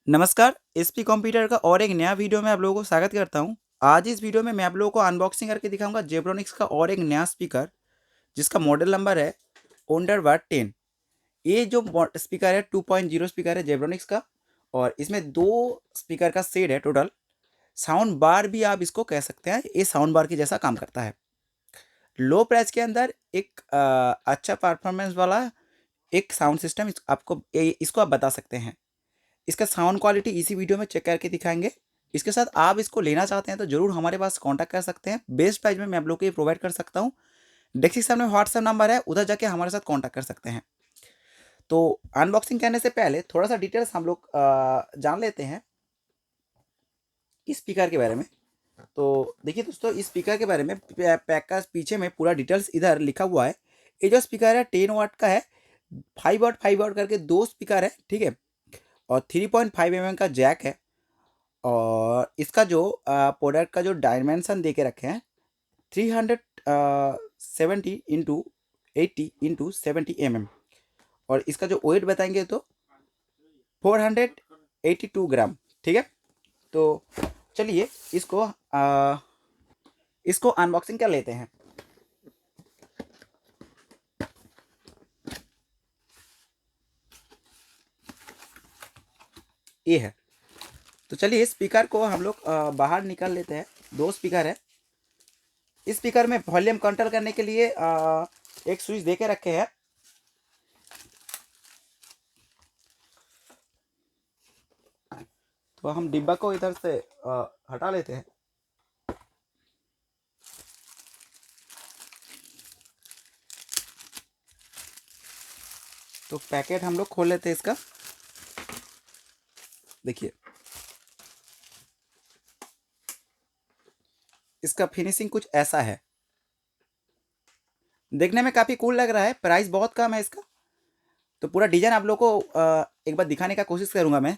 नमस्कार, SP computer का और एक नया वीडियो में आप लोगों को स्वागत करता हूं। आज इस वीडियो में मैं आप लोगों को अनबॉक्सिंग करके दिखाऊंगा जेब्रोनिक्स का और एक नया स्पीकर, जिसका मॉडल नंबर है ओंडरवाट 10। ये जो स्पीकर है 2.0 स्पीकर है जेब्रोनिक्स का, और इसमें दो स्पीकर का सेट है टोटल। साउंड बार भी आप इसको कह सकते हैं, ये साउंड बार की जैसा काम करता है। लो प्राइस के अंदर एक अच्छा परफॉर्मेंस वाला एक साउंड सिस्टम आपको इसको आप बता सकते हैं। इसका साउंड क्वालिटी इसी वीडियो में चेक करके दिखाएंगे। इसके साथ आप इसको लेना चाहते हैं तो जरूर हमारे पास कांटेक्ट कर सकते हैं। बेस्ट प्राइस में मैं आप लोग को ये प्रोवाइड कर सकता हूँ। डिस्क्रिप्शन में व्हाट्सएप नंबर है, उधर जाके हमारे साथ कांटेक्ट कर सकते हैं। तो अनबॉक्सिंग करने से पहले थोड़ा सा डिटेल्स हम लोग जान लेते हैं इस स्पीकर के बारे में। तो देखिए दोस्तों, इस स्पीकर के बारे में पैक का पीछे में पूरा डिटेल्स इधर लिखा हुआ है। ये जो स्पीकर है 10 वाट का है। 5 वाट करके दो स्पीकर है, ठीक है। और 3.5 mm का जैक है। और इसका जो प्रोडक्ट का जो डायमेंशन दे के रखे हैं 370 इंटू 80 इंटू 70 mm। और इसका जो वेट बताएंगे तो 482 ग्राम, ठीक है। तो चलिए इसको अनबॉक्सिंग कर लेते हैं। ये है। तो चलिए स्पीकर को हम लोग बाहर निकाल लेते हैं। दो स्पीकर है। इस स्पीकर में वॉल्यूम कंट्रोल करने के लिए एक स्विच दे के रखे हैं। तो हम डिब्बा को इधर से हटा लेते हैं। तो पैकेट हम लोग खोल लेते हैं इसका। देखिए, इसका फिनिशिंग कुछ ऐसा है। देखने में काफ़ी कूल लग रहा है। प्राइस बहुत कम है इसका। तो पूरा डिजाइन आप लोग को एक बार दिखाने का कोशिश करूंगा मैं।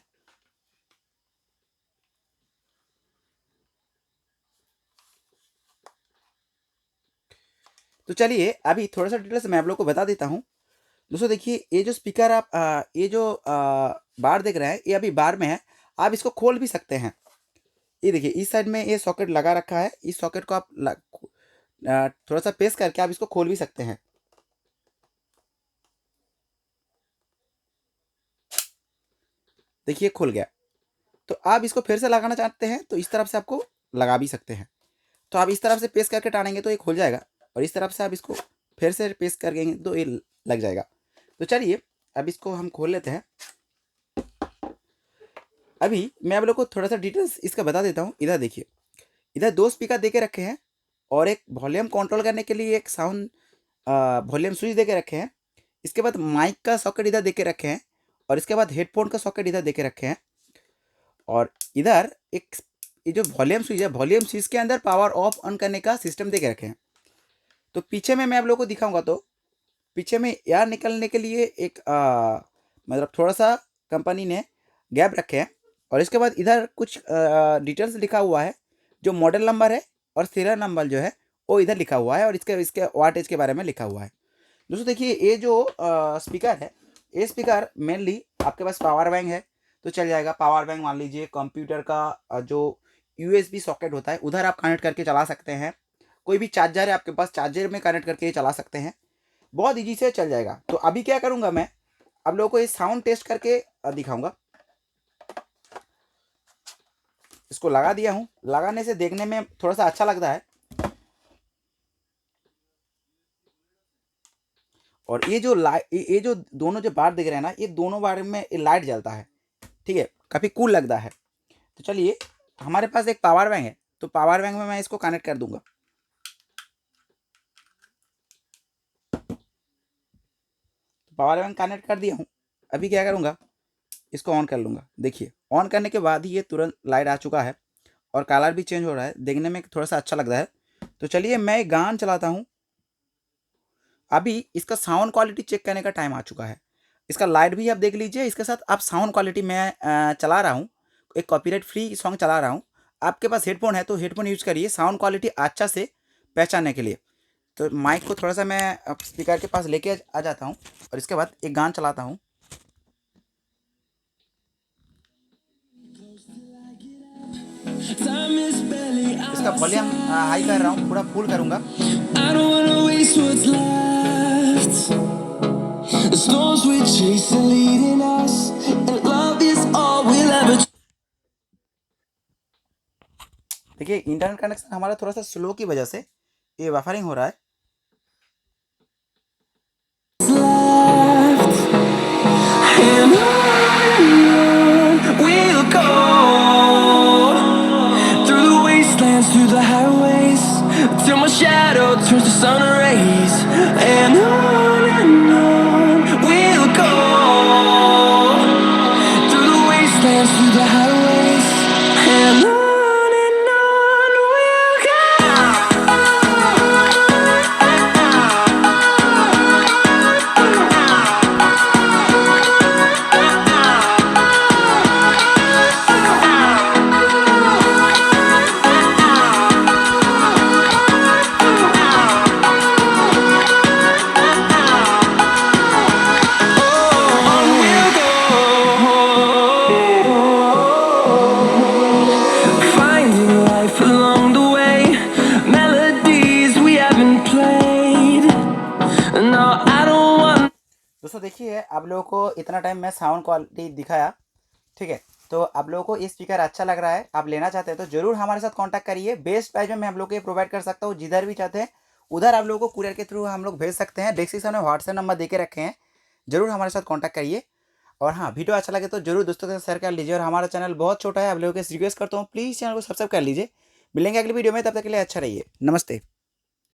तो चलिए अभी थोड़ा सा डिटेल्स मैं आप लोग को बता देता हूँ। दोस्तों देखिए, ये जो स्पीकर आप ये जो बार देख रहे हैं, ये अभी बार में है। आप इसको खोल भी सकते हैं। ये देखिए, इस साइड में ये सॉकेट लगा रखा है। इस सॉकेट को आप थोड़ा सा प्रेस करके आप इसको खोल भी सकते हैं। देखिए खुल गया। तो आप इसको फिर से लगाना चाहते हैं तो इस तरफ से आपको लगा भी सकते हैं। तो आप इस तरफ से प्रेस करके टानेंगे तो ये खुल जाएगा, और इस तरफ से आप इसको फिर से प्रेस करेंगे तो ये लग जाएगा। तो चलिए अब इसको हम खोल लेते हैं। अभी मैं आप लोग को थोड़ा सा डिटेल्स इसका बता देता हूँ। इधर देखिए, इधर दो स्पीकर दे के रखे हैं, और एक वॉल्यूम कंट्रोल करने के लिए एक साउंड वॉल्यूम स्विच दे के रखे हैं। इसके बाद माइक का सॉकेट इधर दे के रखे हैं, और इसके बाद हेडफोन का सॉकेट इधर दे के रखे हैं। और इधर एक ये जो वॉल्यूम स्विच है, वॉल्यूम स्विच के अंदर पावर ऑफ ऑन करने का सिस्टम दे के रखे हैं। तो पीछे में मैं आप लोग को दिखाऊंगा। तो पीछे में एयर निकलने के लिए एक मतलब थोड़ा सा कंपनी ने गैप रखे हैं। और इसके बाद इधर कुछ डिटेल्स लिखा हुआ है, जो मॉडल नंबर है और सीरियल नंबर जो है वो इधर लिखा हुआ है, और इसके इसके वाटेज के बारे में लिखा हुआ है। दोस्तों देखिए, ये जो स्पीकर है, ये स्पीकर मेनली आपके पास पावर बैंक है तो चल जाएगा। पावर बैंक मान लीजिए, कंप्यूटर का जो यूएसबी सॉकेट होता है उधर आप कनेक्ट करके चला सकते हैं। कोई भी चार्जर है आपके पास, चार्जर में कनेक्ट करके चला सकते हैं। बहुत ईजी से चल जाएगा। तो अभी क्या करूंगा मैं, आप लोगों को ये साउंड टेस्ट करके दिखाऊंगा। इसको लगा दिया हूँ। लगाने से देखने में थोड़ा सा अच्छा लगता है। और ये जो लाइट, ये जो दोनों जो बार दिख रहे हैं ना, ये दोनों बार में ये लाइट जलता है, ठीक है। काफ़ी कूल लगता है। तो चलिए, हमारे पास एक पावर बैंक है, तो पावर बैंक में मैं इसको कनेक्ट कर दूंगा। तो पावर बैंक कनेक्ट कर दिया हूँ। अभी क्या करूँगा, इसको ऑन कर लूँगा। देखिए, ऑन करने के बाद ही ये तुरंत लाइट आ चुका है, और कलर भी चेंज हो रहा है। देखने में थोड़ा सा अच्छा लगता है। तो चलिए मैं एक गान चलाता हूँ। अभी इसका साउंड क्वालिटी चेक करने का टाइम आ चुका है। इसका लाइट भी आप देख लीजिए। इसके साथ आप साउंड क्वालिटी मैं चला रहा हूँ, एक कॉपीराइट फ्री सॉन्ग चला रहा हूँ। आपके पास हेडफोन है तो हेडफोन यूज करिए साउंड क्वालिटी अच्छा से पहचानने के लिए। तो माइक को थोड़ा सा मैं स्पीकर के पास लेके आ जाता हूँ, और इसके बाद एक गान चलाता हूँ। इसका वॉल्यूम हाई कर रहा हूँ, पूरा फुल करूँगा। I don't wanna waste what's left. The storms we chase are leading us, and love is all we'll ever देखिए इंटरनेट कनेक्शन हमारा थोड़ा सा स्लो की वजह से ये बफरिंग हो रहा है। left. And on we'll go, through the wastelands, through the highways, till my shadow turns to sun rays. And on we'll go, through the wastelands, through the highways, and on we'll go. Finding life along the way, melodies we haven't played. No, I don't want. दोस्तों देखिए आप लोगों को इतना time मैं sound quality दिखाया, ठीक है। तो आप लोगों को ये स्पीकर अच्छा लग रहा है, आप लेना चाहते हैं तो ज़रूर हमारे साथ कांटेक्ट करिए। बेस्ट प्राइस में मैं आप लोगों को ये प्रोवाइड कर सकता हूँ। जिधर भी चाहते हैं उधर आप लोगों को कुरियर के थ्रू हम लोग भेज सकते हैं। डिस्क्रिप्शन में व्हाट्सएप नंबर दे के रखे हैं, ज़रूर हमारे साथ कॉन्टैक्ट करिए। और हाँ, वीडियो अच्छा लगे तो जरूर दोस्तों के साथ शेयर कर लीजिए। और हमारा चैनल बहुत छोटा है, आप लोगों को रिक्वेस्ट करता हूँ प्लीज़ चैनल को सब्सक्राइब कर लीजिए। मिलेंगे अगली वीडियो में, तब तक के लिए अच्छा रहिए, नमस्ते।